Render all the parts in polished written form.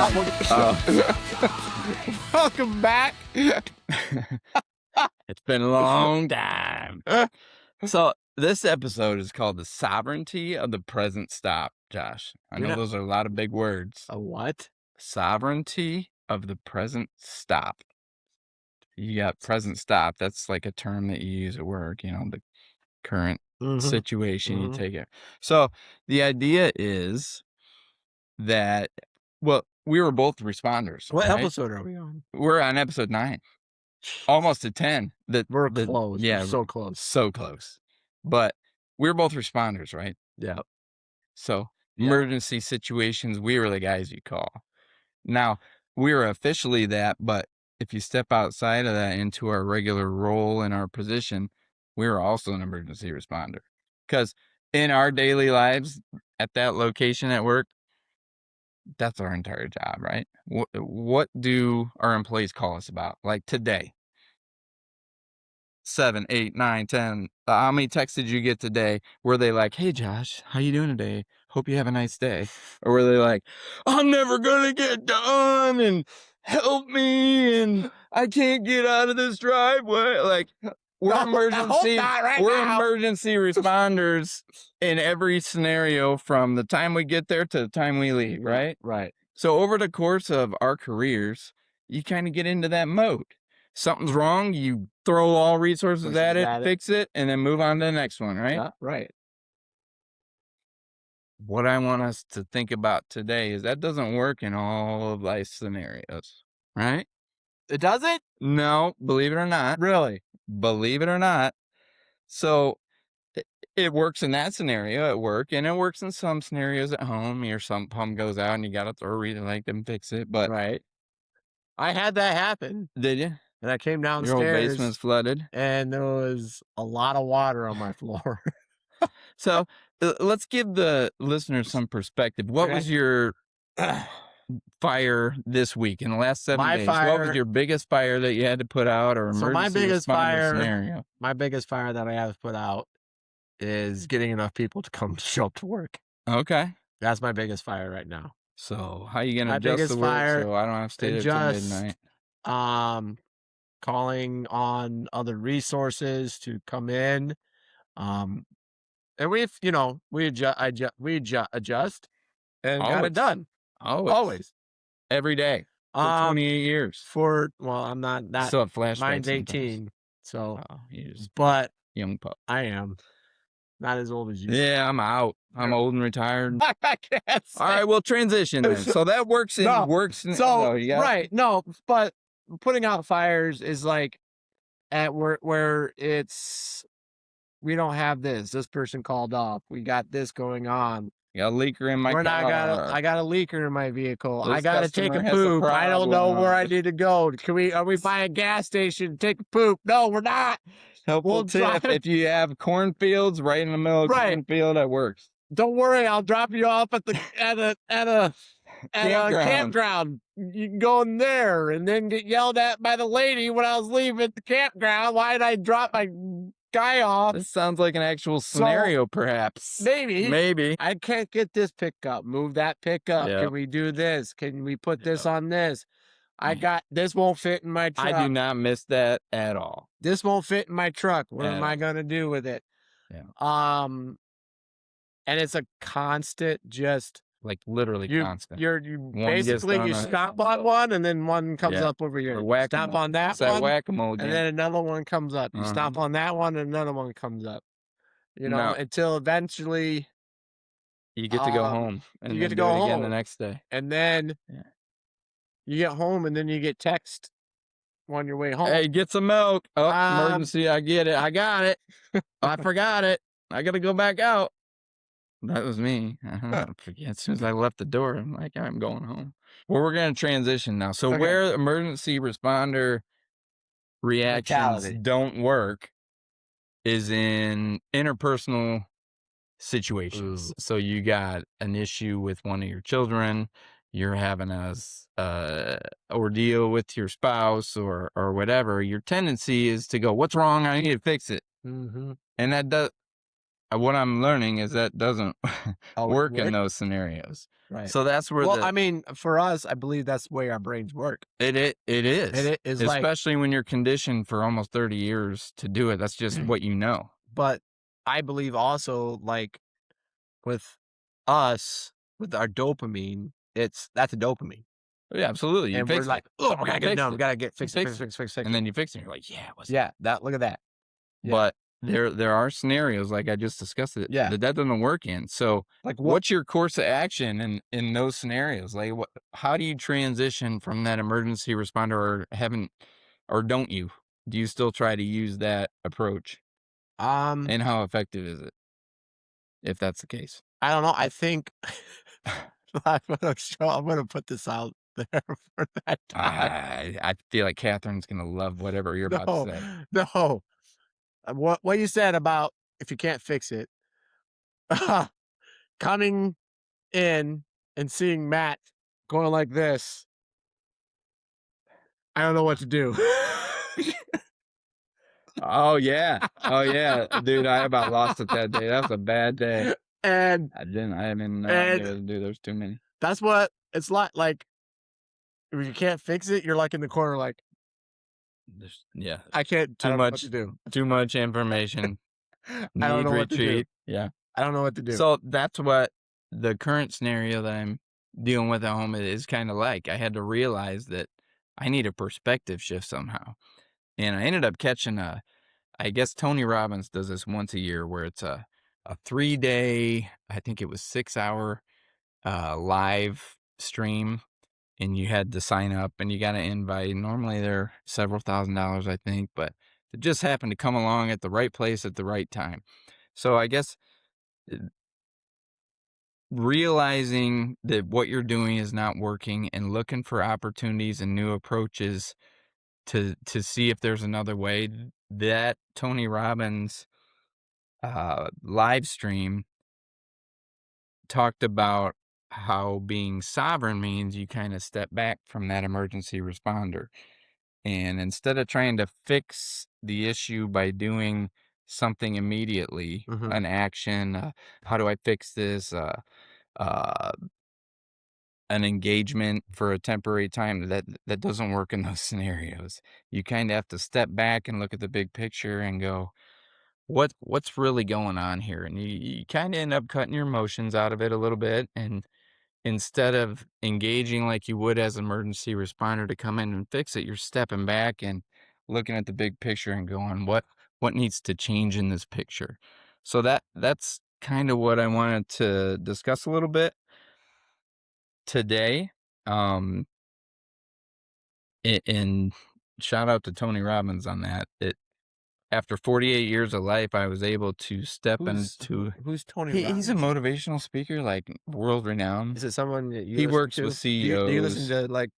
Stop on the show. Welcome back. It's been a long time. So this episode is called The Sovereignty of the Present Stop, Josh. I know those are a lot of big words. A what? Sovereignty of the present stop. You got present stop. That's like a term that you use at work, the current situation you take it. So the idea is that, well, we were both responders. What right? episode are we on? We're on episode 9. Almost to 10. We're close. Yeah, we're so close. So close. But we're both responders, right? Yeah. So emergency situations, we were the guys you call. Now, we were officially that, but if you step outside of that into our regular role in our position, we were also an emergency responder. Because in our daily lives at that location at work, that's our entire job, right? What do our employees call us about? Like today, 7, 8, 9, 10. How many texts did you get today? Were they like, "Hey, Josh, how you doing today? Hope you have a nice day." Or were they like, "I'm never going to get done and help me and I can't get out of this driveway." Like, we're emergency responders in every scenario from the time we get there to the time we leave, right? Right. So over the course of our careers, you kind of get into that mode. Something's wrong, you throw all resources at it, fix it, and then move on to the next one, right? Yeah, right. What I want us to think about today is that doesn't work in all of life scenarios, right? It doesn't? No, believe it or not. Really? Believe it or not. So it works in that scenario at work, and it works in some scenarios at home. Your sump pump goes out, and you got to throw a relay and fix it. But right. I had that happen. Did you? And I came downstairs. Your whole basement's flooded. And there was a lot of water on my floor. So let's give the listeners some perspective. What was your fire this week in the last 7 days? What was your biggest fire that you had to put out, or emergency my biggest fire scenario? My biggest fire that I have to put out is getting enough people to show up to work. Okay. That's my biggest fire right now. So how are you going to adjust the work so I don't have to stay there till midnight? Calling on other resources to come in. And we adjust and got it done. Always. Every day. For 28 years. I'm not that. Still have flashbacks. Mine's 18. So, just but young pup. I am not as old as you. Yeah, I'm out. I'm old and retired. I can't say. All right, we'll transition then. So that works in right. No, but putting out fires is like at work where we don't have this person called off. We got this going on. You got a leaker in my car. I got a leaker in my vehicle. I got to take a poop. I don't know where I need to go. Are we by a gas station? Take a poop? No, we're not. Helpful tip. If you have cornfields right in the middle of a cornfield, that works. Don't worry, I'll drop you off at a campground. You can go in there and then get yelled at by the lady when I was leaving the campground. Why did I drop my guy off? This sounds like an actual scenario, perhaps. Maybe. I can't get this pickup. Move that pickup. Yep. Can we do this? Can we put this on this? This won't fit in my truck. I do not miss that at all. This won't fit in my truck. What am I going to do with it? Yeah. And it's a constant, just like literally constant. You basically stop on one and then one comes up over here. Stop on that one, whack-a-mole again. And then another one comes up. You stop on that one and another one comes up. Until eventually you get to go home. And you get to go home again the next day. And then you get home and then you get text on your way home. Hey, get some milk. Emergency. I get it. I got it. I forgot it. I got to go back out. That was me. I forget. As soon as I left the door, I'm like, I'm going home. Well, we're going to transition now. So where emergency responder reactions don't work is in interpersonal situations. So you got an issue with one of your children. You're having a ordeal with your spouse or whatever. Your tendency is to go, what's wrong? I need to fix it. And that does. What I'm learning is that doesn't work in those scenarios. Right. So that's where Well, I mean, for us, I believe that's the way our brains work. it is. And it is like, Especially when you're conditioned for almost 30 years to do it. That's just what you know. but I believe also, like, with us, with our dopamine, that's a dopamine. Yeah, absolutely. You And we're fix it. like, oh, we gotta get it done. We gotta You fix fix it, fix and it. then you fix it. And you're like, yeah, what's Yeah, look at that. Yeah. But there are scenarios like I just discussed it Yeah. that doesn't work in. So Like what? what's your course of action in those scenarios? Like how do you transition from that emergency responder or don't you? Do you still try to use that approach? And how effective is it if that's the case? I don't know. I think I'm gonna put this out there for that time. I feel like Catherine's gonna love whatever you're about to say. No. What you said about if you can't fix it, coming in and seeing Matt going like this, I don't know what to do. Oh yeah. Oh yeah. Dude, I about lost it that day. That was a bad day. And I didn't know I knew what to do. There's too many. that's what it's like. Like, if you can't fix it, you're like in the corner, like, Yeah. I don't know what to do. Too much information. I don't know what to do. Retreat. Yeah. I don't know what to do. So that's what the current scenario that I'm dealing with at home is kind of like. I had to realize that I need a perspective shift somehow. And I ended up catching I guess Tony Robbins does this once a year where it's a 3-day, I think it was 6-hour live stream. And you had to sign up and you got an invite. Normally they're several $1,000s, I think, but it just happened to come along at the right place at the right time. So I guess realizing that what you're doing is not working and looking for opportunities and new approaches to see if there's another way. That Tony Robbins live stream talked about how being sovereign means you kind of step back from that emergency responder. And instead of trying to fix the issue by doing something immediately, an action, how do I fix this? Uh, an engagement for a temporary time that doesn't work in those scenarios. You kind of have to step back and look at the big picture and go, what's really going on here? And you kind of end up cutting your emotions out of it a little bit. And instead of engaging like you would as an emergency responder to come in and fix it, you're stepping back and looking at the big picture and going, what needs to change in this picture? So that's kind of what I wanted to discuss a little bit today. Um, and shout out to Tony Robbins on that. After 48 years of life, I was able to step into. Who's Tony Robbins? He's a motivational speaker, like world renowned. Is it someone that you He listen works to? with CEOs. Do you listen to, like,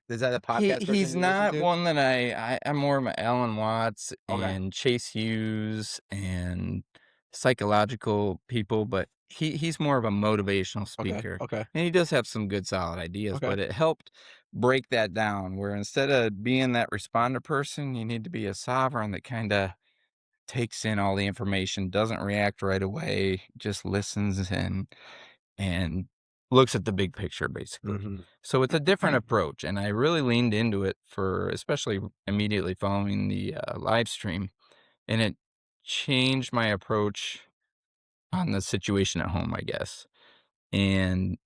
is that a podcast person He's you listen not to? one that I'm more of an Alan Watts Okay. and Chase Hughes and psychological people, but he's more of a motivational speaker. Okay. And he does have some good solid ideas, Okay. but it helped break that down where instead of being that responder person, you need to be a sovereign that kind of takes in all the information, doesn't react right away, just listens and looks at the big picture basically. So it's a different approach, and I really leaned into it for especially immediately following the live stream, and it changed my approach on the situation at home, I guess. And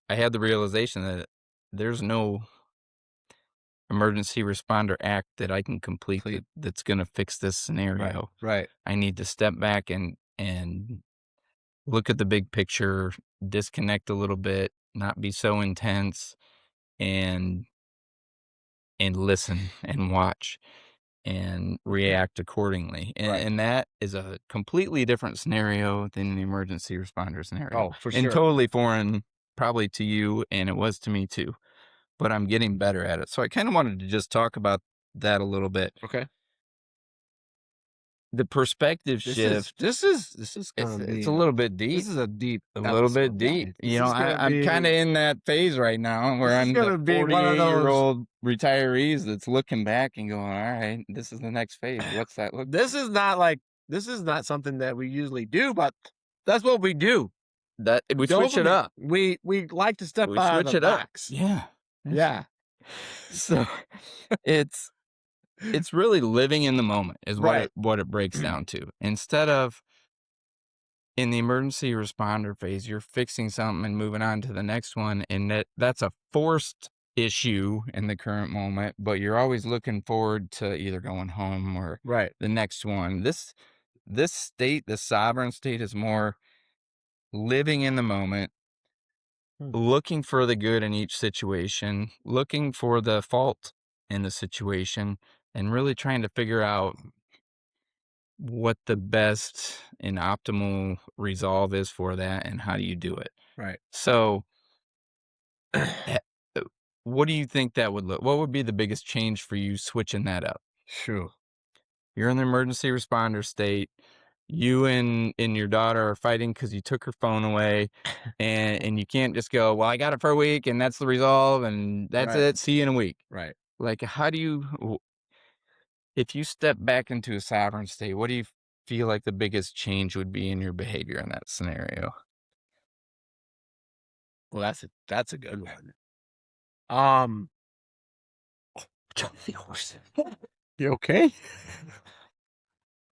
I had the realization that there's no emergency responder act that I can complete that's going to fix this scenario. Right. I need to step back and look at the big picture, disconnect a little bit, not be so intense, and listen and watch and react accordingly. And that is a completely different scenario than the emergency responder scenario. Oh, for And sure. totally foreign probably to you, and it was to me too. But I'm getting better at it. So I kind of wanted to just talk about that a little bit. Okay. The perspective shift. This is gonna be It's a little bit deep. This is a deep A little bit episode. deep. This You know, is gonna I'm kind of be- in that phase right now where This is I'm gonna the be one of those- 48-year-old retirees that's looking back and going, all right, this is the next phase. What's that look? This is not something that we usually do, but that's what we do. That we switch it Dopamine. up. We like to step We out of switch the it up. box. Yeah. Yeah. So it's really living in the moment is Right. what it breaks down to. Instead of in the emergency responder phase, you're fixing something and moving on to the next one, and that's a forced issue in the current moment, but you're always looking forward to either going home or Right. the next one. This state, the sovereign state, is more living in the moment, looking for the good in each situation, looking for the fault in the situation, and really trying to figure out what the best and optimal resolve is for that and how do you do it. Right. So, eh, what do you think that would look? What would be the biggest change for you switching that up? Sure. You're in the emergency responder state. You and your daughter are fighting because you took her phone away, and you can't just go, well, I got it for a week, and that's the resolve, and that's Right. it. See you in a week. Right. Like, how do you, if you step back into a sovereign state, what do you feel like the biggest change would be in your behavior in that scenario? Well, that's a good one. Um, you okay?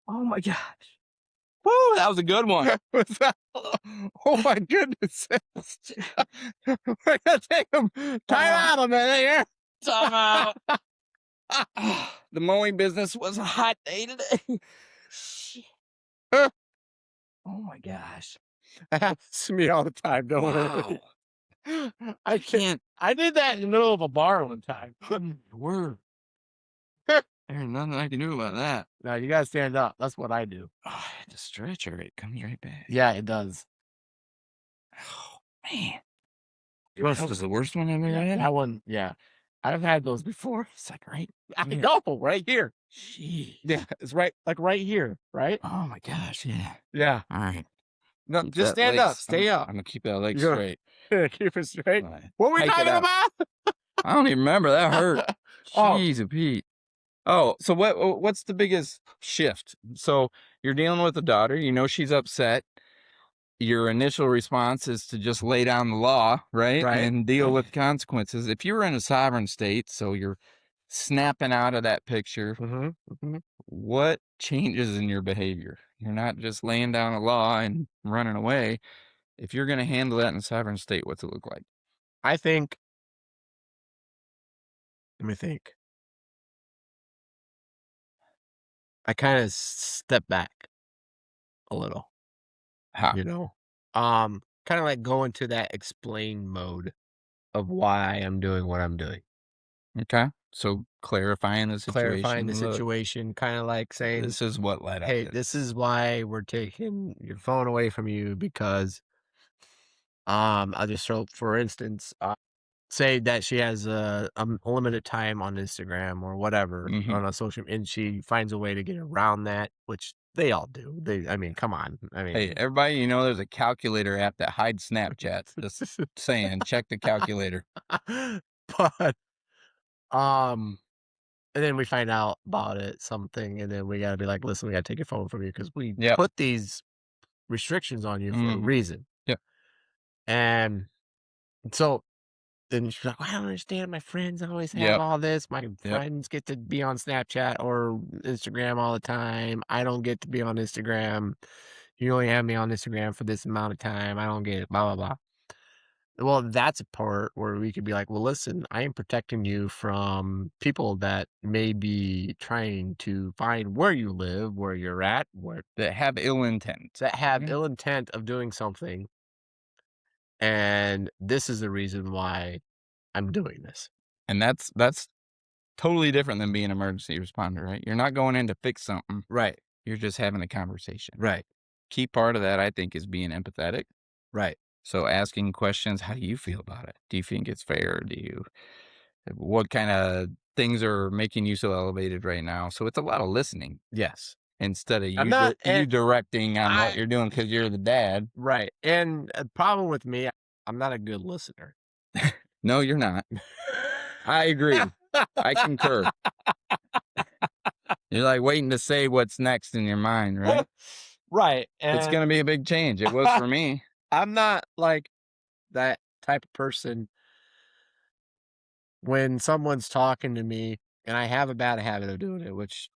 Oh my gosh. Woo, that was a good one. Oh my goodness. We're gonna take them. Time out a minute here. Time out. The mowing business was a hot day today. Shit. Oh my gosh. That happens to me all the time, don't Wow. it? I can't. I did that in the middle of a bar one time. Word. There's nothing I can do about that. No, you gotta stand up. That's what I do. Oh, I had to stretch her. It comes right back. Yeah, it does. Oh, man. That This was the worst one I've ever had. That one, yeah. I've had those before. It's like right. I here. know, right here. Jeez. Yeah, it's right here, right? Oh my gosh. Yeah. Yeah. All right. No, Keep just that stand leg up. Stay up. I'm gonna keep that leg You're- straight. Keep it straight. All right. What were we Hike it talking out. about? I don't even remember. That hurt. Oh. Jeez, Pete. Oh, so what's the biggest shift? So you're dealing with a daughter. You know she's upset. Your initial response is to just lay down the law, right? Right. And deal with consequences. If you were in a sovereign state, so you're snapping out of that picture, what changes in your behavior? You're not just laying down a law and running away. If you're going to handle that in a sovereign state, what's it look like? I think. Let me think. I kind of step back a little. How? You know, kind of like go into that explain mode of why I'm doing what I'm doing. Okay. So clarifying the situation. Clarifying the Look, situation, kind of like saying, this is what led up hey, to this is why we're taking your phone away from you because, I'll just throw, for instance, say that she has a limited time on Instagram or whatever on a social, and she finds a way to get around that, which they all do. I mean, come on. I mean, Hey, everybody, you know there's a calculator app that hides Snapchat. Just saying, check the calculator. but and then we find out about it, something, and then we gotta be like, listen, we gotta take your phone from you because we Yep. put these restrictions on you for a reason. Yep. And so then she's like, well, I don't understand. My friends always have all this. My friends get to be on Snapchat or Instagram all the time. I don't get to be on Instagram. You only have me on Instagram for this amount of time. I don't get it, blah, blah, blah. Well, that's a part where we could be like, well, listen, I am protecting you from people that may be trying to find where you live, where you're at, That have ill intent. that have ill intent of doing something. And this is the reason why I'm doing this. And that's totally different than being an emergency responder, right? You're not going in to fix something. Right. You're just having a conversation. Right. Key part of that, I think, is being empathetic. Right. So asking questions, how do you feel about it? Do you think it's fair? What kind of things are making you so elevated right now? So it's a lot of listening Yes. instead of you directing on what you're doing because you're the dad. Right. And a problem with me, I'm not a good listener. No, you're not. I agree. I concur. You're like waiting to say what's next in your mind, right? Right. It's And going to be a big change. It was for me. I'm not like that type of person when someone's talking to me, and I have a bad habit of doing it, which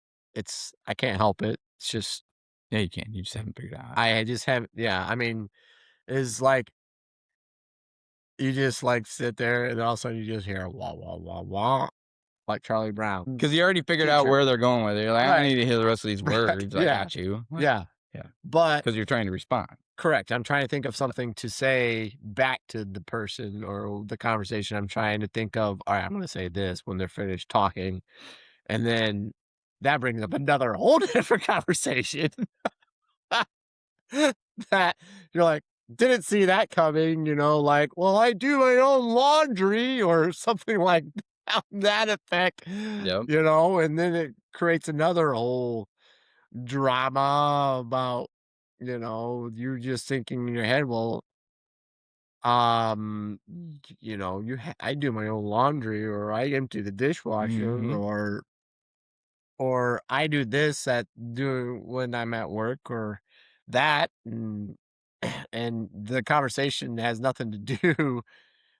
I can't help it. It's just Yeah, you can. You just haven't figured out. I just have yeah, I mean, it's like you just like sit there and all of a sudden you just hear wah wah wah wah like Charlie Brown. Because you already figured out Teacher. where they're going with it. You're like, I don't Right. need to hear the rest of these Right. words. I Yeah. got you. What? Yeah. Yeah. But Because you're trying to respond. correct. I'm trying to think of something to say back to the person or the conversation. I'm trying to think of, all right, I'm going to say this when they're finished talking. And then that brings up another whole different conversation that you're like, didn't see that coming, like, well, I do my own laundry or something like that effect, Yep. and then it creates another whole drama about, you're just thinking in your head, well, I do my own laundry or I empty the dishwasher Mhm. or I do this when I'm at work or that and the conversation has nothing to do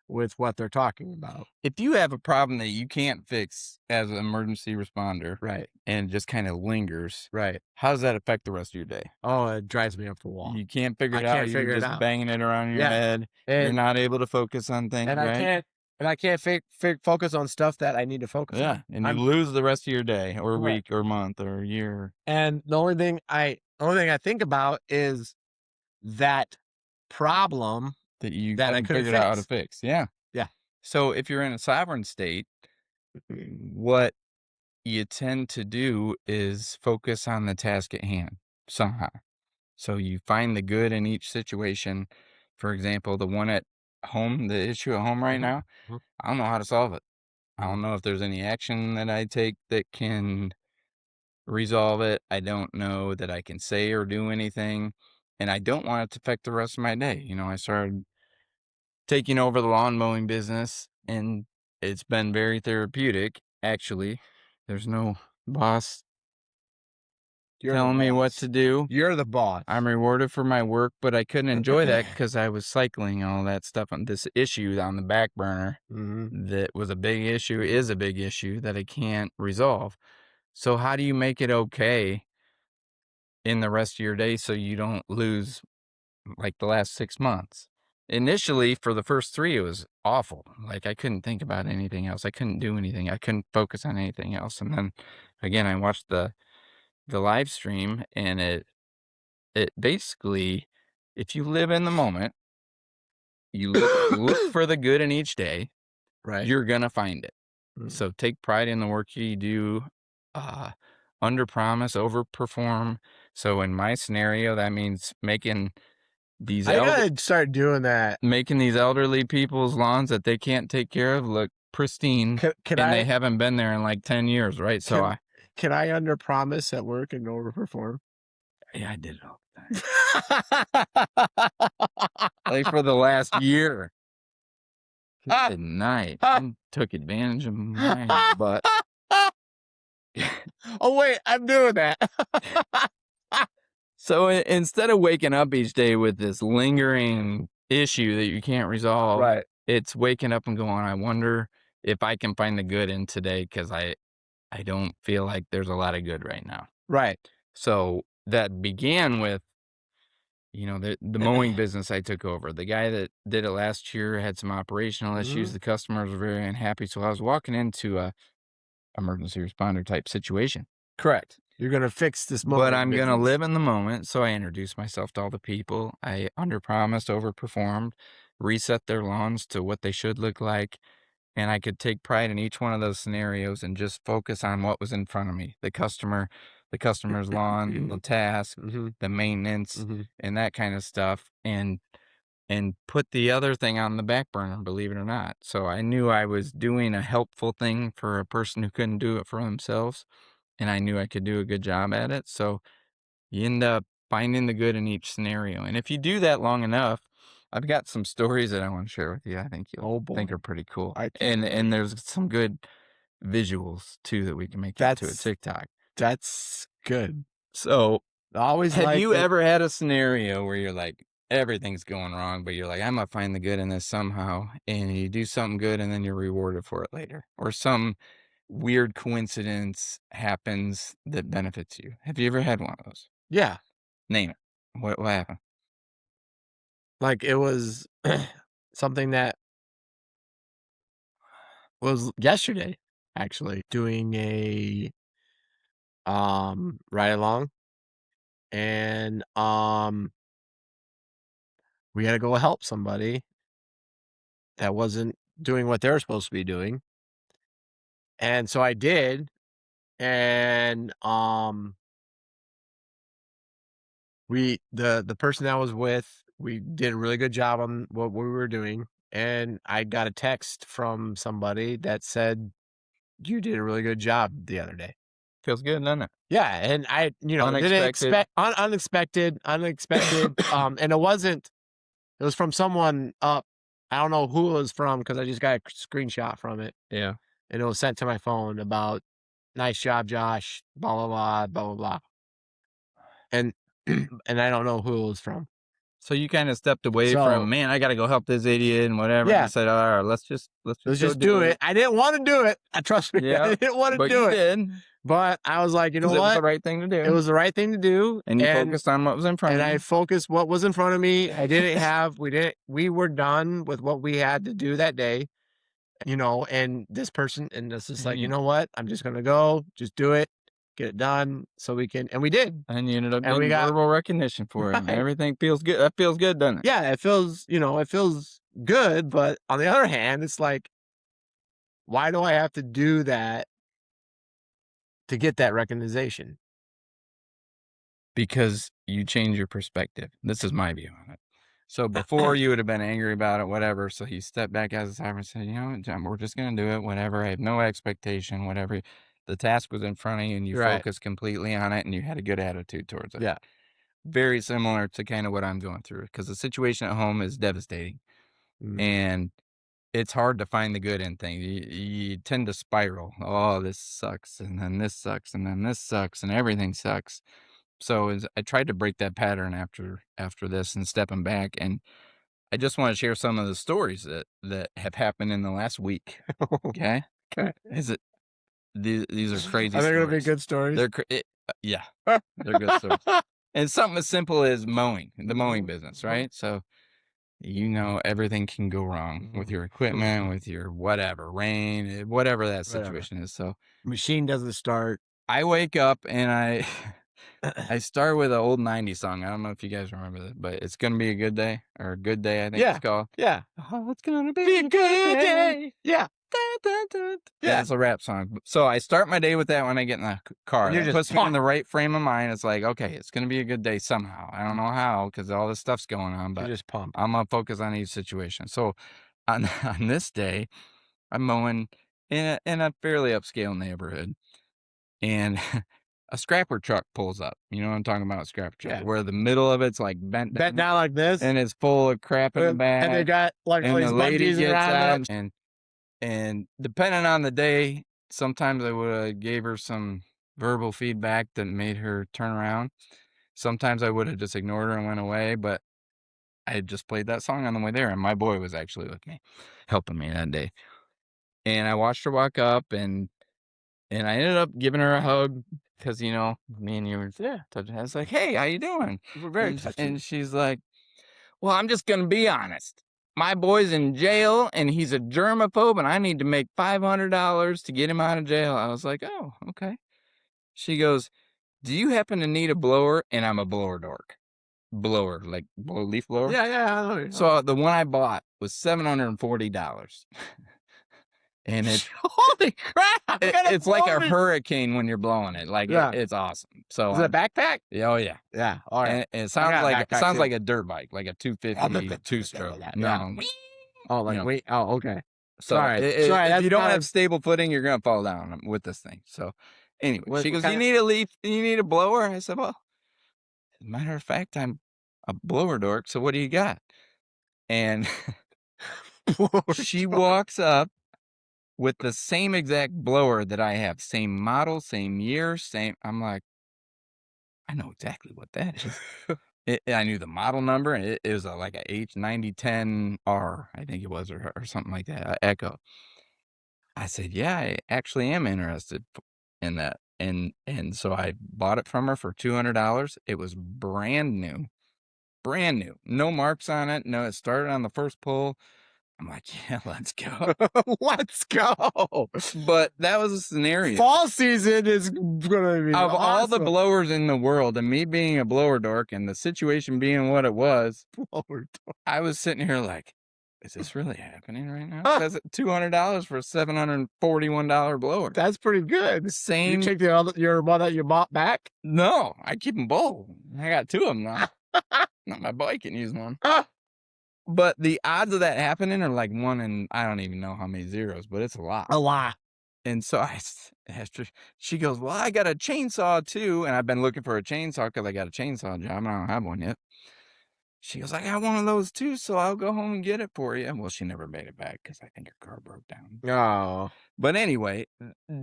with what they're talking about. If you have a problem that you can't fix as an emergency responder Right. and just kind of lingers, Right. how does that affect the rest of your day? Oh, it drives me up the wall. You can't figure I it out. can't You're figure it just out. banging it around in your Yeah. head. You're And not able to focus on things, and I right? can't and I can't focus on stuff that I need to focus Yeah. on. And you I'm lose the rest of your day or correct. week or month or year And the only thing I think about is that problem that you that I haven't couldn't figured out how to fix. fix. Yeah. Yeah. So if you're in a sovereign state, what you tend to do is focus on the task at hand somehow. So you find the good in each situation. For example, the one at home, the issue at home right Mhm, now, mhm, I don't know how to solve it. I mhm. don't know if there's any action that I take that can resolve it. I don't know that I can say or do anything. And I don't want it to affect the rest of my day. I started taking over the lawn mowing business and it's been very therapeutic, actually. There's no boss You're the telling me what to boss. do. You're the boss. I'm rewarded for my work, but I couldn't enjoy that because I was cycling all that stuff on this issue on the back burner Mhm. that was a big issue, is a big issue that I can't resolve. So how do you make it okay in the rest of your day so you don't lose like the last 6 months? Initially, for the first 3, it was awful. Like I couldn't think about anything else. I couldn't do anything. I couldn't focus on anything else. And then again, I watched the live stream and it basically, if you live in the moment, you look for the good in each day, Right. you're gonna find it. Mm. So take pride in the work you do, uh, under promise, overperform. So in my scenario, that means these I elder gotta start doing that. making these elderly people's lawns that they can't take care of look pristine, Can and they I haven't been there in like 10 years, right? So can can I underpromise at work and overperform? I did it all the time. Like for the last year. Good night. I took advantage of my butt. Oh, wait, I'm doing that. So instead of waking up each day with this lingering issue that you can't resolve, Right. it's waking up and going, I wonder if I can find the good in today because I don't feel like there's a lot of good right now. Right. So that began with, the mowing business I took over. The guy that did it last year had some operational issues. Mhm. The customers were very unhappy. So I was walking into a emergency responder type situation. Correct. You're gonna fix this But mowing I'm gonna business. live in the moment, so I introduced myself to all the people. I underpromised, overperformed, reset their lawns to what they should look like, and I could take pride in each one of those scenarios and just focus on what was in front of me, the customer's lawn, the task, Mhm. the maintenance, Mhm. and that kind of stuff, and put the other thing on the back burner, believe it or not. So I knew I was doing a helpful thing for a person who couldn't do it for themselves, and I knew I could do a good job at it. So you end up finding the good in each scenario. And if you do that long enough, I've got some stories that I want to share with you. I think you'll Oh, think boy. are pretty cool. I can't And wait. there's some good visuals too that we can make into a That's TikTok. that's good. So I always have like you it. ever had a scenario where you're like, everything's going wrong, but you're like, I'm gonna find the good in this somehow. And you do something good and then you're rewarded for it later. Or some weird coincidence happens that benefits you. Have you ever had one of those? Yeah. Name it. What happened? Like it was something that was yesterday, actually, doing a ride along, and we had to go help somebody that wasn't doing what they're supposed to be doing. And so I did, and the person I was with, we did a really good job on what we were doing, and I got a text from somebody that said, "You did a really good job the other day." Feels good, doesn't it? Yeah, and I, didn't Unexpected. expect unexpected, and it was from someone up. I don't know who it was from because I just got a screenshot from it, Yeah. and it was sent to my phone about, "Nice job, Josh, blah, blah, blah, blah, blah, blah." And and I don't know who it was from. So you kind of stepped away So from, man, I got to go help this idiot and whatever. yeah, And said, all right, let's just let's go just do it. I didn't wanna do it. Trust me, Yeah, I didn't wanna but do you it. did. But I was like, "You know Because it was the what? right thing to do. It was the right thing to do." And you focused on what was in front And of you. I focused what was in front of me. We were done with what we had to do that day, and this person, and this is like, you know what? I'm just gonna go, just do it, get it done so we can, and we did. And you ended up And we getting got verbal recognition for it. And right. everything feels good. That feels good, doesn't it? Yeah, it feels good, but on the other hand, it's like, why do I have to do that to get that recognition? Because you change your perspective. This is my view on it. So before you would have been angry about it, whatever. So you stepped back as a timer and said, you know what, John, we're just going to do it, whatever. I have no expectation, whatever. The task was in front of you and you Right. focused completely on it and you had a good attitude towards it. Yeah. Very similar to kind of what I'm going through because the situation at home is devastating and it's hard to find the good in things. You tend to spiral. Oh, this sucks. And then this sucks. And then this sucks. And everything sucks. So I tried to break that pattern after this and stepping back, and I just want to share some of the stories that have happened in the last week. Okay, Okay. These are crazy. Are they going to be good stories? Yeah, they're good stories. And something as simple as mowing, the mowing business, right? So everything can go wrong with your equipment, with your whatever, rain, whatever that situation is. So Machine doesn't start. I wake up and I start with an old 90s song. I don't know if you guys remember that, but It's Gonna Be a Good Day, or a Good Day, I think it's called. Yeah. Oh, it's gonna be a good day. Yeah. Dun, dun, dun. Yeah. Yeah, it's a rap song. So I start my day with that when I get in the car. And you're That just puts me in the right frame of mind. It's like, okay, it's gonna be a good day somehow. I don't know how because all this stuff's going on, You're but just pumped. I'm gonna focus on each situation. So on on this day, I'm mowing in a fairly upscale neighborhood. And a scrapper truck pulls up. You know what I'm talking about? A scrapper truck. Yeah. Where the middle of it's like bent Bent down like this, and it's full of crap in the back. and they got like all And these the lady monkeys gets around out it. and depending on the day, sometimes I would have gave her some verbal feedback that made her turn around. Sometimes I would have just ignored her and went away, but I had just played that song on the way there, and my boy was actually with me, helping me that day. And I watched her walk up and I ended up giving her a hug because, me and you were touching. I was like, hey, how you doing? We're very touchy. And she's like, well, I'm just going to be honest. My boy's in jail and he's a germaphobe and I need to make $500 to get him out of jail. I was like, oh, okay. She goes, do you happen to need a blower? And I'm a blower dork. Blower, like leaf blower? Yeah, I know. So the one I bought was $740. And it's Holy crap! it's like a hurricane when you're blowing it. Like it's awesome. So Is it a backpack? oh yeah. Yeah. All right. And it sounds like a dirt bike, like a 250 two-stroke. No. Oh, like wait. Oh, okay. So Sorry. if you don't have stable footing, you're gonna fall down with this thing. So anyway, she goes, you need a leaf, you need a blower? I said, well, as a matter of fact, I'm a blower dork, so what do you got? And she walks up with the same exact blower that I have, same model, same year, same. I'm like, I know exactly what that is. I knew the model number, and it was like a H9010R, I think it was, or something like that, Echo. I said, "Yeah, I actually am interested in that." And so I bought it from her for $200. It was brand new. Brand new. No marks on it. No, it started on the first pull. I'm like, "Yeah, let's go." Let's go. But that was a scenario. Fall season is gonna be Of all the awesome. blowers in the world, and me being a blower dork and the situation being what it was, Blower dork. I was sitting here like, is this really happening right now? That's $200 for a $741 blower. That's pretty good. Same. You take your one that you bought back? No, I keep them both. I got two of them now. Not my boy can use one. But the odds of that happening are like 1 in, I don't even know how many zeros, but it's a lot. A lot. And so I asked her, she goes, well, I got a chainsaw too. And I've been looking for a chainsaw because I got a chainsaw job and I don't have one yet. She goes, I got one of those too, so I'll go home and get it for you. Well, she never made it back because I think her car broke down. Oh. But anyway,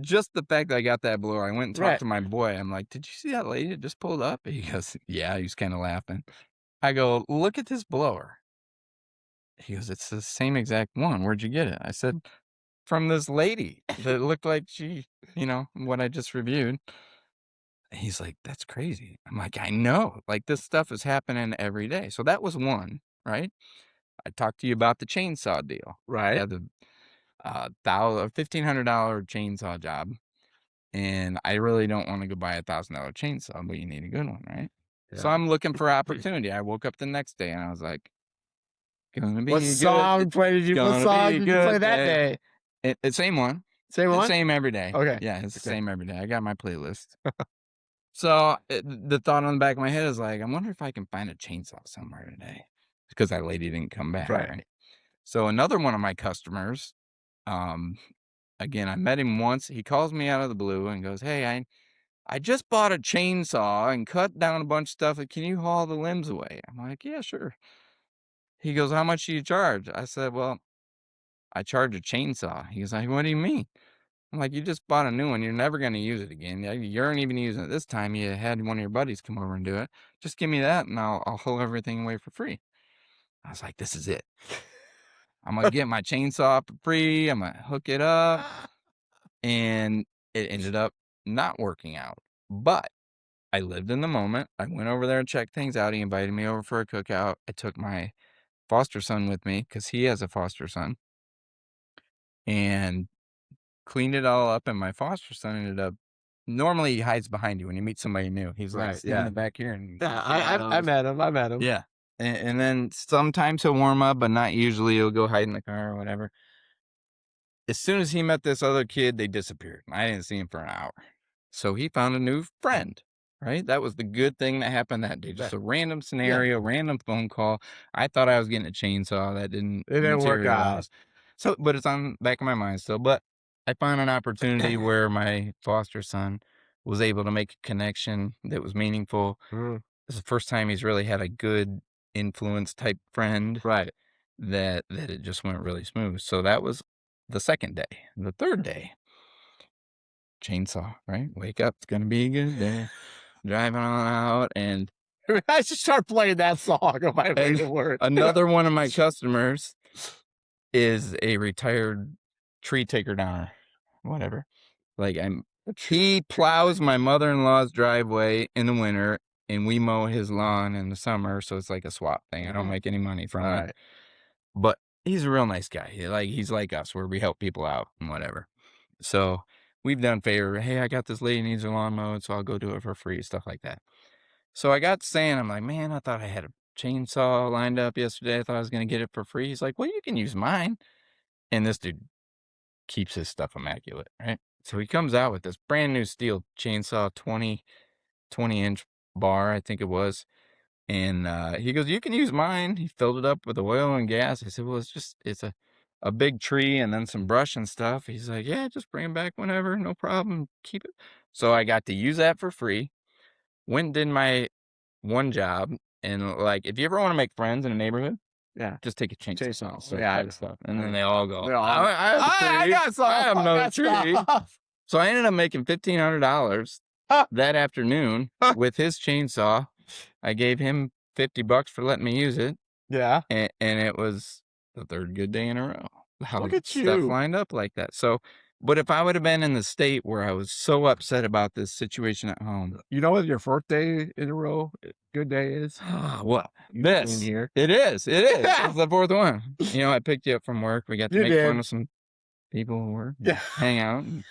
just the fact that I got that blower, I went and talked to my boy. I'm like, did you see that lady that just pulled up? He goes, yeah, he was kind of laughing. I go, look at this blower. He goes, it's the same exact one. Where'd you get it? I said, from this lady that looked like she, what I just reviewed. He's like, that's crazy. I'm like, I know. Like, this stuff is happening every day. So that was one, right? I talked to you about the chainsaw deal. Right. I had the $1,500 chainsaw job. And I really don't want to go buy a $1,000 chainsaw, but you need a good one, right? Yeah. So I'm looking for opportunity. I woke up the next day and I was like, gonna be what good. Song did you play that day? Same one. Same one? Same every day. Okay. Yeah, it's the same every day. I got my playlist. So the thought on the back of my head is like, I wonder if I can find a chainsaw somewhere today because that lady didn't come back. Right. So another one of my customers, again, I met him once. He calls me out of the blue and goes, hey, I just bought a chainsaw and cut down a bunch of stuff. Can you haul the limbs away? I'm like, yeah, sure. He goes, how much do you charge? I said, well, I charge a chainsaw. He's like, what do you mean? I'm like, you just bought a new one. You're never going to use it again. You aren't even using it this time. You had one of your buddies come over and do it. Just give me that and I'll haul everything away for free. I was like, this is it. I'm going to get my chainsaw for free. I'm going to hook it up. And it ended up not working out. But I lived in the moment. I went over there and checked things out. He invited me over for a cookout. I took my foster son with me because he has a foster son. And cleaned it all up, and my foster son ended up. Normally, he hides behind you when you meet somebody new. He's like standing back here, and I met him. Yeah, and then sometimes he'll warm up, but not usually. He'll go hide in the car or whatever. As soon as he met this other kid, they disappeared. I didn't see him for an hour, so he found a new friend. Right, that was the good thing that happened that day. Just a random scenario, random phone call. I thought I was getting a chainsaw. That didn't. It didn't work out. So, but it's on the back of my mind still. But I found an opportunity where my foster son was able to make a connection that was meaningful. It's the first time he's really had a good influence type friend. Right. That it just went really smooth. So that was the second day. The third day, chainsaw, right? Wake up. It's going to be a good day. Driving on out. And I should start playing that song on my way to work. Another one of my customers is a retired tree taker downer, whatever. Like he plows my mother-in-law's driveway in the winter, and we mow his lawn in the summer. So it's like a swap thing. I don't make any money from it, but he's a real nice guy. He's like us, where we help people out and whatever. So we've done favor. Hey, I got this lady needs her lawn mowed, so I'll go do it for free, stuff like that. So I got saying, I'm like, man, I thought I had a chainsaw lined up yesterday. I thought I was going to get it for free. He's like, well, you can use mine. And this dude keeps his stuff immaculate, right? So he comes out with this brand new steel chainsaw, 20-inch bar, I think it was. And he goes, you can use mine. He filled it up with oil and gas. I said, well, it's a big tree and then some brush and stuff. He's like, yeah, just bring it back whenever. No problem. Keep it. So I got to use that for free. Went and did my one job. And like, if you ever want to make friends in a neighborhood, just take a chainsaw. Stuff. And then they all go, I got some. I have no tree. So I ended up making $1,500 that afternoon with his chainsaw. I gave him $50 for letting me use it. Yeah. And it was the third good day in a row. How Look at stuff you. lined up like that. So, but if I would have been in the state where I was so upset about this situation at home, You know what your fourth day in a row good day is? what In this? here. It is. It's the fourth one. You know, I picked you up from work. We got to You make fun did. of some people at work, Yeah. hang out, and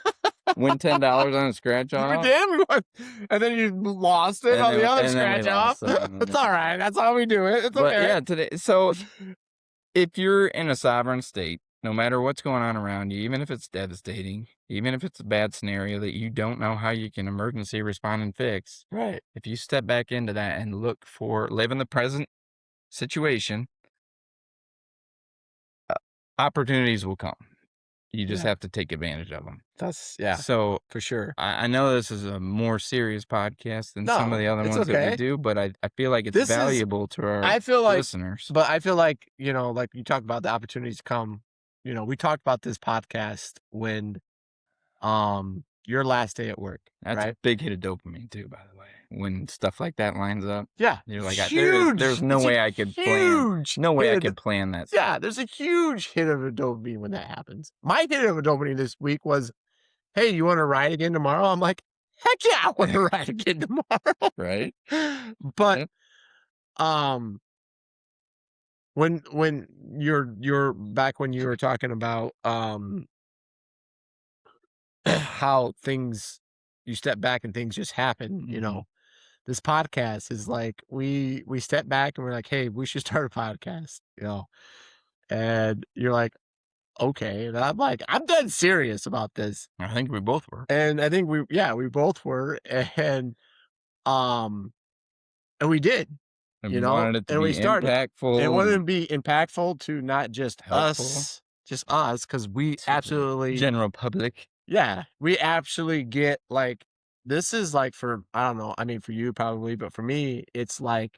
win $10 on a scratch We off. did. We won. And then you lost it on the other And then we scratch off. lost some. It's all right. That's how we do it. It's But okay. yeah, today. So if you're in a sovereign state, no matter what's going on around you, even if it's devastating, even if it's a bad scenario that you don't know how you can emergency respond and fix, Right. if you step back into that and live in the present situation, opportunities will come. You just Yeah. have to take advantage of them. Yeah, So for sure. I know this is a more serious podcast than some of No, the other it's ones that we okay. do, but I feel like it's This is- valuable to our I feel like, listeners. but I feel like, like you talk about the opportunities come, we talked about this podcast when, your last day at work, That's a right? big hit of dopamine too, by the way. When stuff like that lines up, Yeah. you're like, Huge. there's no It's a way I could plan. huge No way I hit. could plan that. Yeah, there's a huge hit of a dopamine when that happens. My hit of a dopamine this week was, hey, you want to ride again tomorrow? I'm like, heck yeah, I want to ride again tomorrow. Right? But Yep. when you're back when you were talking about how things, you step back and things just happen, Mhm. this podcast is like we step back and we're like, hey, we should start a podcast, and you're like, okay, and I'm like, I'm dead serious about this. I think we both were. And I think we both were, um and we did, And we wanted it to and we be started. impactful. It wanted to and be impactful to not just helpful. just us, because we to the absolutely, general public. yeah, we actually get like, this is like, for, I don't know, I mean, for you probably, but for me, it's like,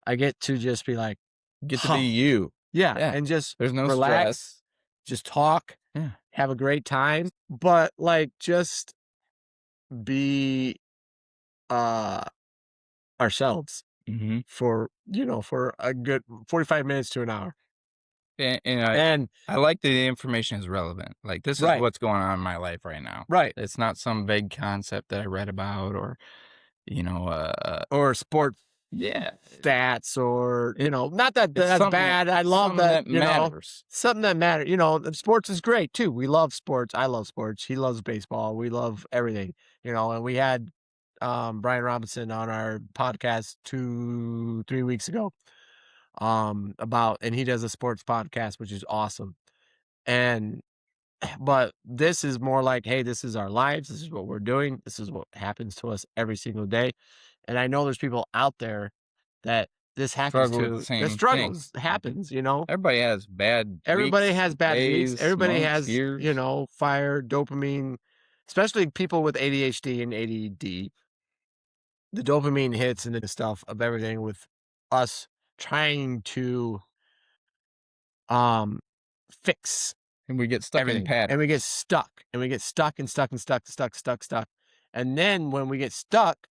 I get to just be like, Get to be you. yeah, Yeah. and just There's no relax, stress. just talk, Yeah. have a great time, but like, just be ourselves Mm-hmm. for for a good 45 minutes to an hour. And And I like that the information is relevant. Like, this is Right. what's going on in my life right now. right, It's not some vague concept that I read about or, or sports yeah, stats, or not that it's that's something bad. I love something that, that matters. something that matters. The sports is great too. We love sports. I love sports. He loves baseball. We love everything. And we had Brian Robinson on our podcast 3 weeks ago, about, and he does a sports podcast, which is awesome. And but this is more like, hey, this is our lives. This is what we're doing. This is what happens to us every single day. And I know there's people out there that this happens Struggle with to. the same That thing. struggles happens. Everybody has bad Everybody weeks, has bad weeks. days, Everybody months, has, years. fire, dopamine, especially people with ADHD and ADD. The dopamine hits and the stuff of everything with us trying to fix And we get stuck in everything. patterns. And we get stuck. And we get stuck and stuck and stuck. And then when we get stuck,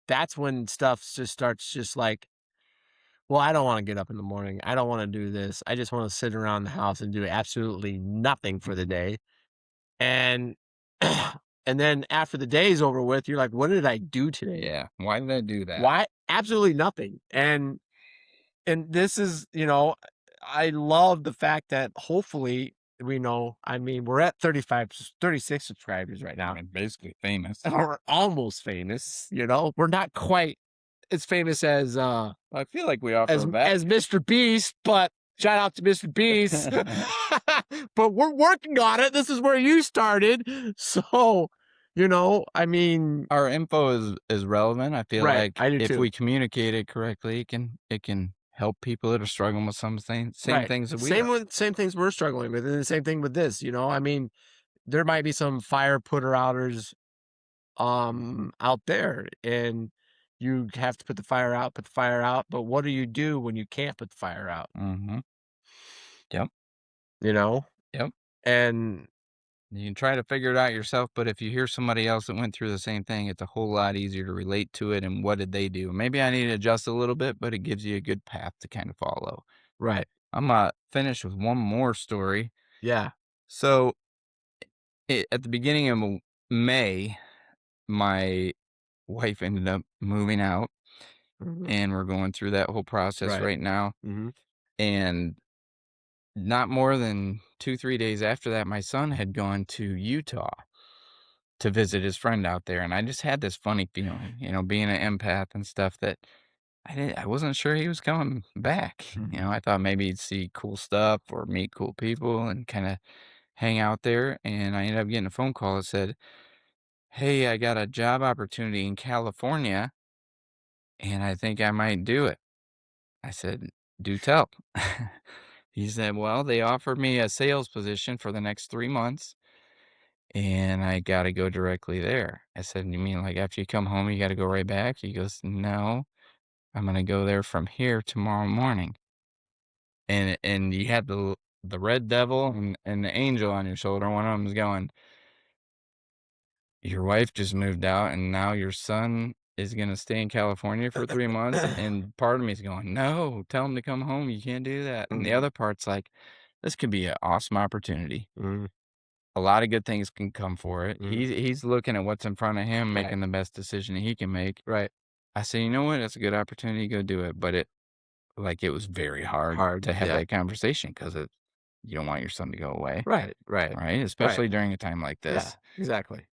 that's when stuff just starts just like, well, I don't want to get up in the morning. I don't want to do this. I just want to sit around the house and do absolutely nothing for the day. And and then after the day's over with, you're like, what did I do today? Yeah. Why did I do that? Why? Absolutely nothing. And this is, I love the fact that hopefully we're at 36 subscribers right now. I'm basically famous. And we're almost famous, We're not quite as famous as I feel like we offer back. as Mr. Beast, but shout out to Mr. Beast. But we're working on it. This is where you started. So, I mean, Our info is relevant. I feel Right, like I do if too. we communicate it correctly, it can help people that are struggling with same right. things that we are. Same things we're struggling with, and the same thing with this, I mean, there might be some fire putter outers out there, and you have to put the fire out, but what do you do when you can't put the fire out? Mm-hmm. Yep. You know? Yep. And You can try to figure it out yourself, but if you hear somebody else that went through the same thing, it's a whole lot easier to relate to it and what did they do. Maybe I need to adjust a little bit, but it gives you a good path to kind of follow. Right. I'm finished with one more story. Yeah. So at the beginning of May, my wife ended up moving out, Mhm. and we're going through that whole process Right. right now. Mhm. And not more than 2, 3 days after that, my son had gone to Utah to visit his friend out there, and I just had this funny feeling, being an empath and stuff that I wasn't sure he was coming back. Mhm. I thought maybe he'd see cool stuff or meet cool people and kind of hang out there. And I ended up getting a phone call that said, "Hey, I got a job opportunity in California, and I think I might do it." I said, "Do tell." He said, "Well, they offered me a sales position for the next 3 months, and I got to go directly there." I said, "You mean like after you come home, you got to go right back?" He goes, "No, I'm going to go there from here tomorrow morning." And you had the red devil and the angel on your shoulder. One of them is going, "Your wife just moved out, and now your son is gonna stay in California for 3 months," and part of me is going, "No, tell him to come home, you can't do that," and the Mhm. other part's like, "This could be an awesome opportunity. Mhm. A lot of good things can come for it." Mhm. He's looking at what's in front of him, Right. making the best decision he can make. Right. I say, "You know what? That's a good opportunity, go do it," but it was very hard Hard. to have Yeah. that conversation 'cause you don't want your son to go away, Right. Right. right? Right. Especially during a time like Yeah. this. Exactly.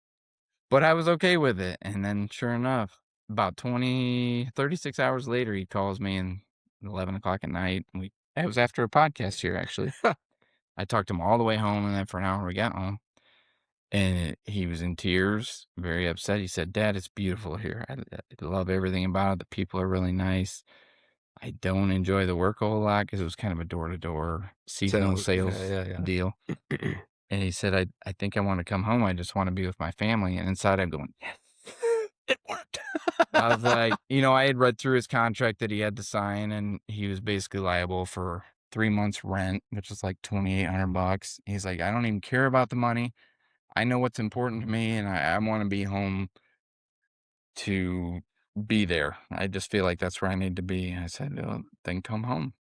But I was okay with it, and then sure enough, about 36 hours later, he calls me and 11 o'clock at night, and it was after a podcast here, actually. I talked to him all the way home, and then for an hour we got home, and he was in tears, very upset. He said, "Dad, it's beautiful here. I love everything about it. The people are really nice. I don't enjoy the work a whole lot because it was kind of a door-to-door seasonal So yeah. sales Yeah. deal." Yeah. And he said, I think I want to come home. I just want to be with my family." And inside I'm going, "Yes, it worked." I was like, I had read through his contract that he had to sign, and he was basically liable for 3 months rent, which is like $2,800. He's like, "I don't even care about the money. I know what's important to me, and I want to be home to be there. I just feel like that's where I need to be." And I said, "Then come home."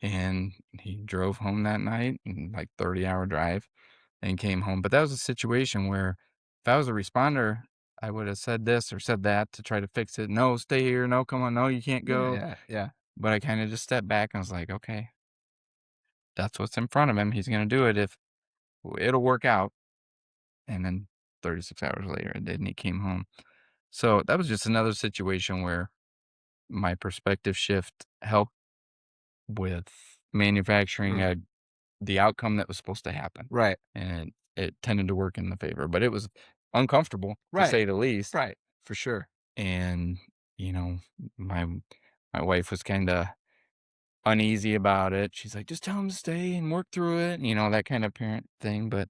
And he drove home that night, like 30-hour drive, and came home. But that was a situation where if I was a responder, I would have said this or said that to try to fix it. "No, stay here. No, come on. No, you can't Yeah. go." Yeah. Yeah. But I kind of just stepped back and was like, "Okay, that's what's in front of him. He's going to do it. If it'll work out." And then 36 hours later, it did, and he came home. So that was just another situation where my perspective shift helped with manufacturing Mm. the outcome that was supposed to happen, Right. and it tended to work in the favor, but it was uncomfortable, to Right. say the least, Right. For sure. and, you know, my my wife was kinda uneasy about it. She's like, "Just tell him to stay and work through it," that kind of parent thing, but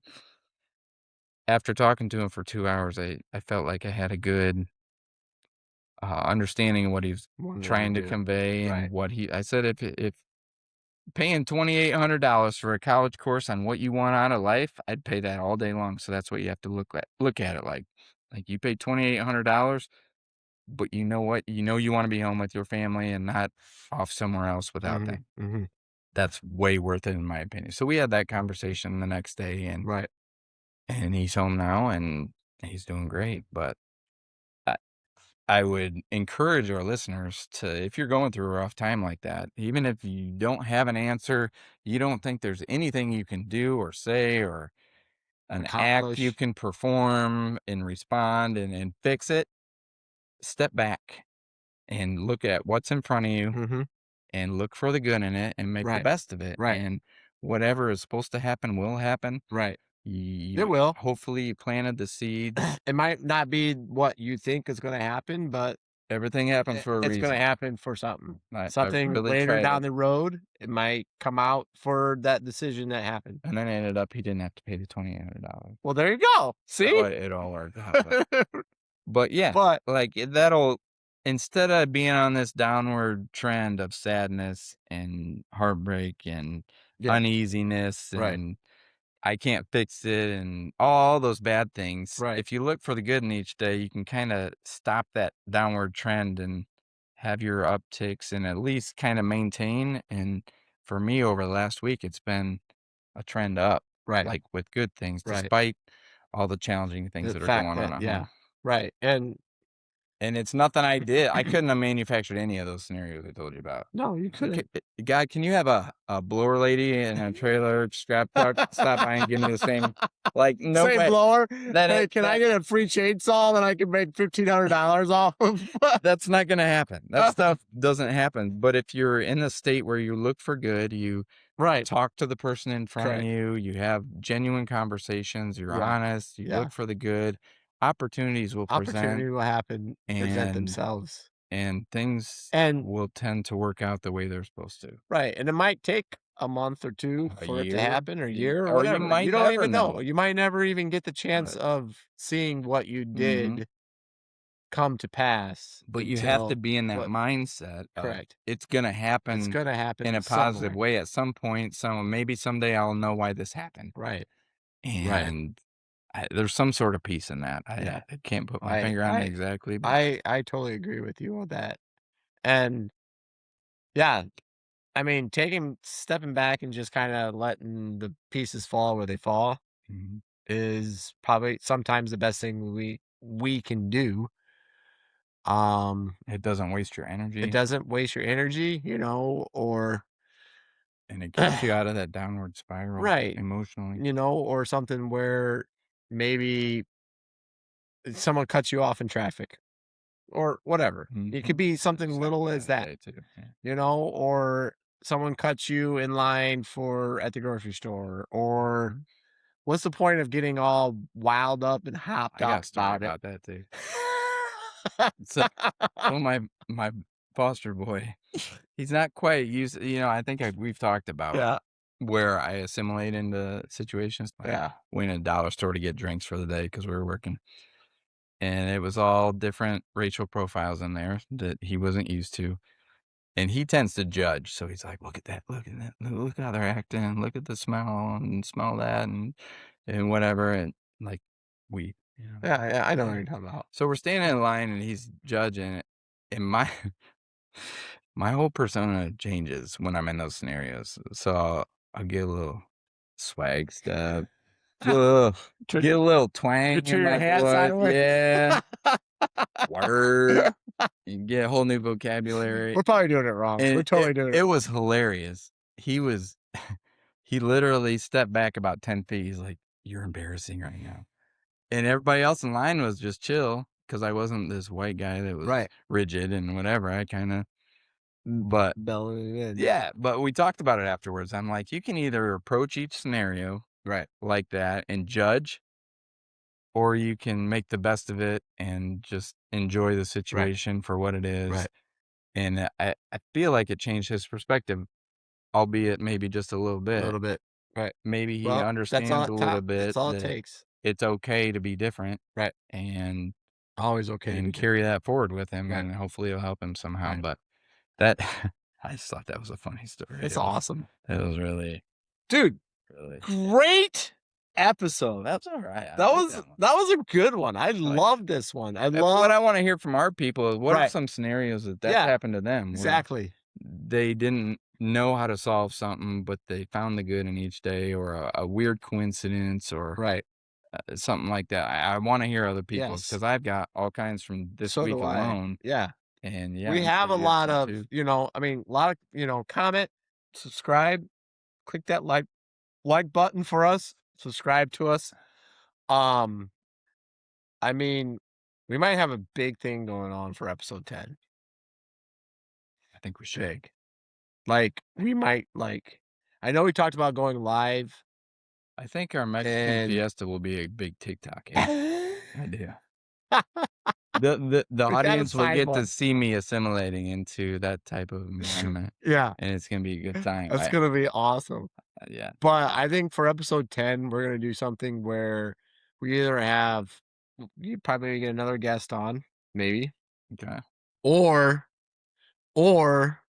after talking to him for 2 hours, I felt like I had a good, understanding of what he was Wanted to trying to do. convey and Right. what I said, "If paying $2,800 for a college course on what you want out of life, I'd pay that all day long." So that's what you have to look at it like. Like, you pay $2,800, but you know what? You wanna be home with your family and not off somewhere else without that. Mhm. Mhm. That's way worth it in my opinion. So we had that conversation the next day, Right. and he's home now, and he's doing great, but I I would encourage our listeners to, if you're going through a rough time like that, even if you don't have an answer, you don't think there's anything you can do or say or an act you Accomplish. can perform and respond and fix it, step back and look at what's in front of you Mhm. and look for the good in it and make the Right. best of it. Right. And whatever is supposed to happen will happen. Right. It You will. hopefully you planted the seeds. It might not be what you think is gonna happen, but Everything happens for a it's gonna reason. happen for something. I Something really later try to. down the road, it might come out for that decision that happened. And then it ended up he didn't have to pay the $2,800. Well, there you go. So See? it all worked out, but yeah, But like, that'll, instead of being on this downward trend of sadness and heartbreak and yeah, uneasiness right. and I can't fix it and all those bad things. Right. If you look for the good in each day, you can kind of stop that downward trend and have your upticks and at least kind of maintain. And for me, over the last week, it's been a trend up, Right. like with good things, Right. despite all the challenging things The that are fact going on that, at yeah. home. Right. And And it's nothing I did. I couldn't have manufactured any of those scenarios I told you about. no, you couldn't. God, can you have a blower lady in a trailer strap truck stop by and give me the same? Like, no Say way. blower. That Hey, it, can I that get a free chainsaw that I can make $1,500 off of? that's not gonna happen. That stuff doesn't happen. But if you're in a state where you look for good, you Right. talk to the person in front of Correct. you have genuine conversations, you're Yeah. honest, you Yeah. look for the good, opportunities will present Opportunity will happen, present and themselves. things And will tend to work out the way they're supposed to. right. And it might take a month or two A for it to year, happen, or a year, or or you whatever. might You don't never even know. know. You might never even get the chance But of seeing what you mhm. did come to pass But you have to until be in that what mindset of correct. it's gonna It's happen gonna in happen a positive somewhere. way at some point. So maybe someday I'll know why this happened, Right. Right. and there's some sort of peace in that. Yeah. I can't put my I finger on it I exactly, but I totally agree with you on that. And yeah, I mean, stepping back and just kind of letting the pieces fall where they fall mhm, is probably sometimes the best thing we can do. Um, it doesn't waste your it energy, doesn't waste your energy, or and it keeps you out of that downward spiral right, emotionally. or something where maybe someone cuts you off in traffic or whatever. It could Mhm. be I something just had little that the as other that, day too. Yeah. or someone cuts you in line for at the grocery store, or what's the point of getting all wild up and hopped I got up a story about it? about that too. So, so my foster boy, he's not quite used. I think we've talked about Yeah, where I assimilate into situations. Like yeah, went in a dollar store to get drinks for the day because we were working, and it was all different racial profiles in there that he wasn't used to. And he tends to judge, so he's like, "Look at that! Look at that! Look how they're acting! Look at the smell and smell that and whatever." And like we, yeah, yeah. I know what yeah. you're talking about. So we're standing in line and he's judging it. And my my whole persona changes when I'm in those scenarios. So I'll get a little swag stuff, little, Turn get a little twang you in turn your my hat voice. sideways. Yeah. Word. You get a whole new vocabulary. We're probably doing it wrong. We're And totally doing it. it was hilarious. He was he literally stepped back about 10 feet. He's like, "You're embarrassing right now." And everybody else in line was just chill because I wasn't this white guy that was Right. rigid and whatever. I kinda but Belling it in. yeah, but we talked about it afterwards. I'm like, "You can either approach each scenario Right. like that and judge, or you can make the best of it and just enjoy the Right. situation for what it is." Right. And I feel like it changed his perspective, albeit maybe just a little A bit. little bit. Right. Maybe he Well, that's all understands it a little that's bit all it that takes. it's okay to be different Right. and Always okay to be carry different. that forward with him, Right. and hopefully it'll help him somehow. Right. But that I just thought that was a funny story. It's awesome. It was really, Dude, really. great episode. That's all right. I That like was that one. that was a good one. I I like love this one. I what love I want to hear from our people is what are right. some scenarios that's Yeah, happened to them where exactly. they didn't know how to solve something, but they found the good in each day, or a weird coincidence, or Right. something like that. I want to hear other people's Yes. because I've got all kinds from this So week do I. alone. Yeah. And yeah, We I'm have sure a you have lot some of, too. I mean, a lot of, comment, subscribe, click that like button for us, subscribe to us. Um, I mean, we might have a big thing going on for episode 10. I think we should. Big. Like, we might I know we talked about going live I think our Mexican and fiesta will be a big TikTok hit. we I do. The gotta audience will find get to one. see me assimilating into that type of environment, Yeah, and it's gonna be a good time. that's gonna be awesome. Yeah. But I think for episode 10, we're gonna do something where we either have you probably get another guest on, maybe, Okay. or or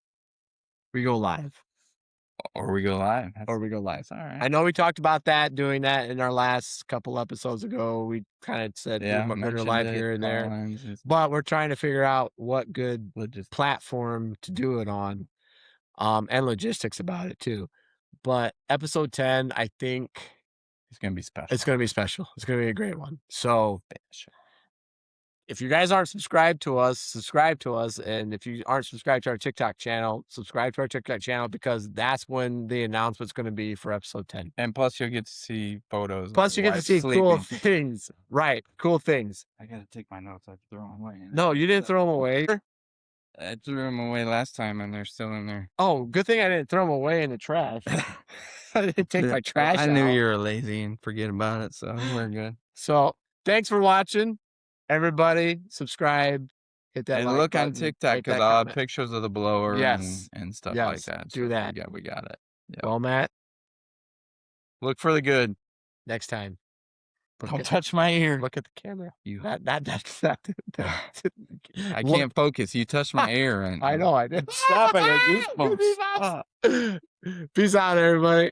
we go live. Or we go live. Or we go live. That's all right. I know we talked about doing that in our last couple episodes ago. We kind of said we might go live here and there, but we're trying to figure out what good platform to do it on, and logistics about it too. But episode 10, I think it's gonna be special. It's gonna be special. It's gonna be a great one. So if you guys aren't subscribed to us, subscribe to us. And if you aren't subscribed to our TikTok channel, subscribe to our TikTok channel, because that's when the announcement's going to be for episode 10. And plus you'll get to see photos. Plus you get to see cool things. Right. Cool things. I got to take my notes. I threw them away. No, you didn't throw them away. I threw them away last time and they're still in there. Oh, good thing I didn't throw them away in the trash. I didn't take my trash I knew you were lazy and forget about it, so we're good. So thanks for watching. Everybody, subscribe, hit that and like look button, on TikTok because I'll have pictures of the blower and stuff like that. Do that. We got it. Yep. Well, Matt, look for the good next time. Don't touch my ear. Look at the camera. You. I can't focus. You touched my ear. And I know. I did. Stop it. Goosebumps. Peace out, everybody.